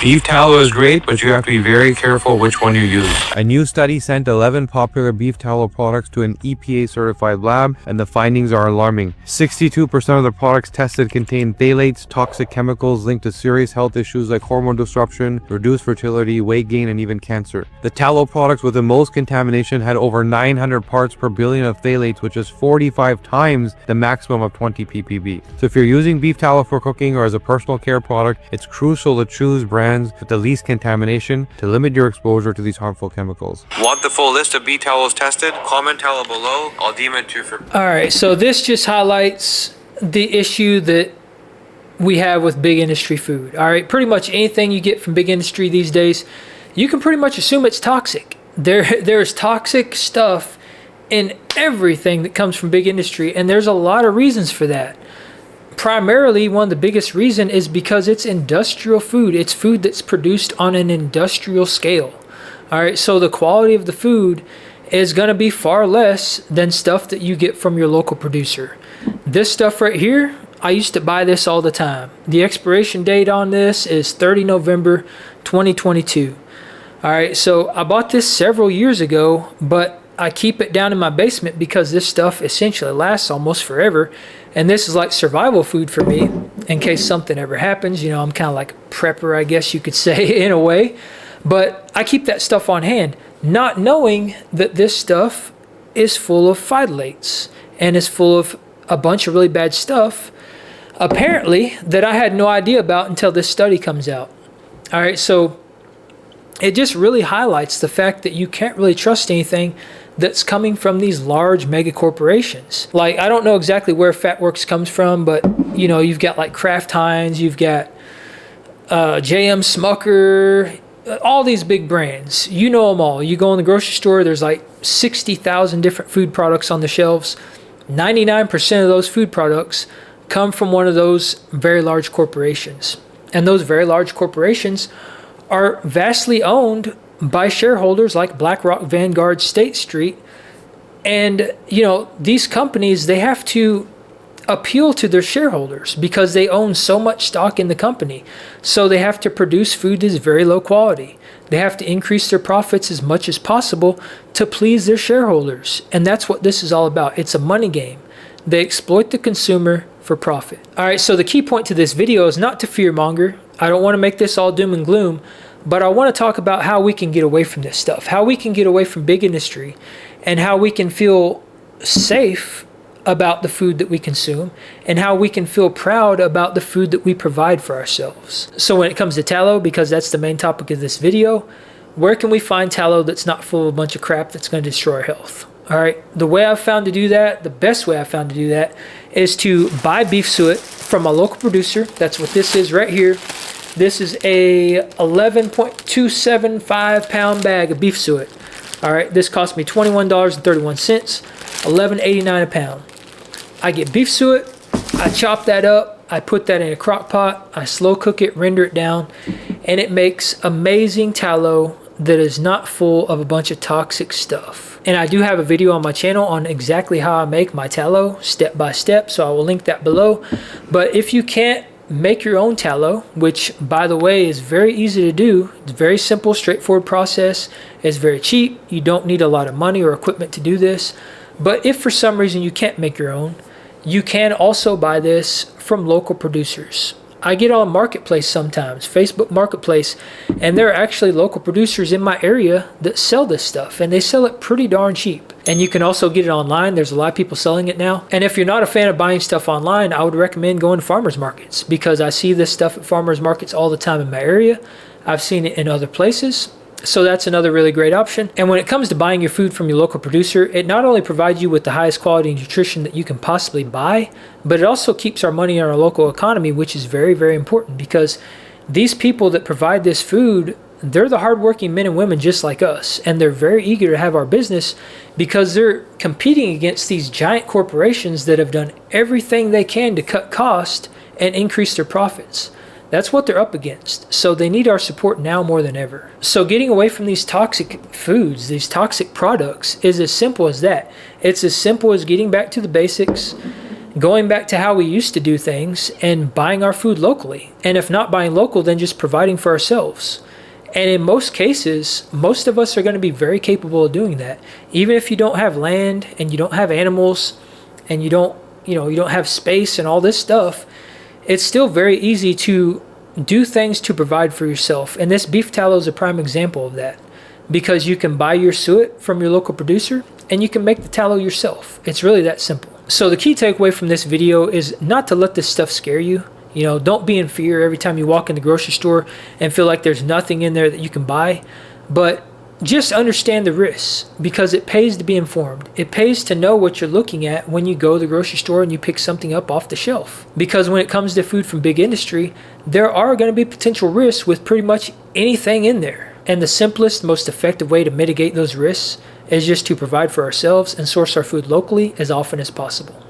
Beef tallow is great, but you have to be very careful which one you use. A new study sent 11 popular beef tallow products to an EPA-certified lab, and the findings are alarming. 62% of the products tested contained phthalates, toxic chemicals linked to serious health issues like hormone disruption, reduced fertility, weight gain, and even cancer. The tallow products with the most contamination had over 900 parts per billion of phthalates, which is 45 times the maximum of 20 ppb. So if you're using beef tallow for cooking or as a personal care product, it's crucial to choose brands with the least contamination to limit your exposure to these harmful chemicals. Want the full list of beef tallows tested? Comment tallow below. I'll deem it to for. All right, so this just highlights the issue that we have with big industry food. All right, pretty much anything you get from big industry these days, you can pretty much assume it's toxic. There's toxic stuff in everything that comes from big industry, and there's a lot of reasons for that. Primarily, one of the biggest reason is because it's industrial food. It's food that's produced on an industrial scale. All right, so the quality of the food is going to be far less than stuff that you get from your local producer. This stuff right here, I used to buy this all the time. The expiration date on this is 30 November 2022. All right, so I bought this several years ago, but I keep it down in my basement because this stuff essentially lasts almost forever. And this is like survival food for me in case something ever happens. You know, I'm kind of like a prepper, I guess you could say, in a way. But I keep that stuff on hand, not knowing that this stuff is full of phthalates and is full of a bunch of really bad stuff, apparently, that I had no idea about until this study comes out. All right, so it just really highlights the fact that you can't really trust anything that's coming from these large mega corporations. Like, I don't know exactly where Fatworks comes from, but you know, you've got like Kraft Heinz, you've got JM Smucker, all these big brands. You know them all. You go in the grocery store, there's like 60,000 different food products on the shelves. 99% of those food products come from one of those very large corporations. And those very large corporations are vastly owned by shareholders like BlackRock, Vanguard, State Street. And, you know, these companies, they have to appeal to their shareholders because they own so much stock in the company. So they have to produce food that is very low quality. They have to increase their profits as much as possible to please their shareholders. And that's what this is all about. It's a money game. They exploit the consumer for profit. All right, so the key point to this video is not to fearmonger. I don't want to make this all doom and gloom, but I want to talk about how we can get away from this stuff, how we can get away from big industry, and how we can feel safe about the food that we consume, and how we can feel proud about the food that we provide for ourselves. So when it comes to tallow, because that's the main topic of this video, where can we find tallow that's not full of a bunch of crap that's going to destroy our health? All right, the way I've found to do that, the best way I've found to do that, is to buy beef suet from a local producer. That's what this is right here. This is a 11.275 pound bag of beef suet. All right, this cost me $21.31, $11.89 a pound. I get beef suet, I chop that up, I put that in a crock pot, I slow cook it, render it down, and it makes amazing tallow that is not full of a bunch of toxic stuff. And I do have a video on my channel on exactly how I make my tallow step by step, so I will link that below. But if you can't make your own tallow, which by the way is very easy to do, it's a very simple, straightforward process, it's very cheap, you don't need a lot of money or equipment to do this. But if for some reason you can't make your own, you can also buy this from local producers. I get on Marketplace sometimes, Facebook Marketplace, and there are actually local producers in my area that sell this stuff, and they sell it pretty darn cheap. And you can also get it online. There's a lot of people selling it now. And if you're not a fan of buying stuff online, I would recommend going to farmers markets, because I see this stuff at farmers markets all the time in my area. I've seen it in other places. So that's another really great option. And when it comes to buying your food from your local producer, it not only provides you with the highest quality nutrition that you can possibly buy, but it also keeps our money in our local economy, which is very, very important, because these people that provide this food, they're the hardworking men and women just like us, and they're very eager to have our business because they're competing against these giant corporations that have done everything they can to cut costs and increase their profits. That's what they're up against. So they need our support now more than ever. So getting away from these toxic foods, these toxic products, is as simple as that. It's as simple as getting back to the basics, going back to how we used to do things and buying our food locally. And if not buying local, then just providing for ourselves. And in most cases, most of us are going to be very capable of doing that. Even if you don't have land and you don't have animals and you don't have space and all this stuff, it's still very easy to do things to provide for yourself. And this beef tallow is a prime example of that, because you can buy your suet from your local producer and you can make the tallow yourself. It's really that simple. So the key takeaway from this video is not to let this stuff scare you. Don't be in fear every time you walk in the grocery store and feel like there's nothing in there that you can buy. But just understand the risks, because it pays to be informed. It pays to know what you're looking at when you go to the grocery store and you pick something up off the shelf. Because when it comes to food from big industry, there are going to be potential risks with pretty much anything in there. And the simplest, most effective way to mitigate those risks is just to provide for ourselves and source our food locally as often as possible.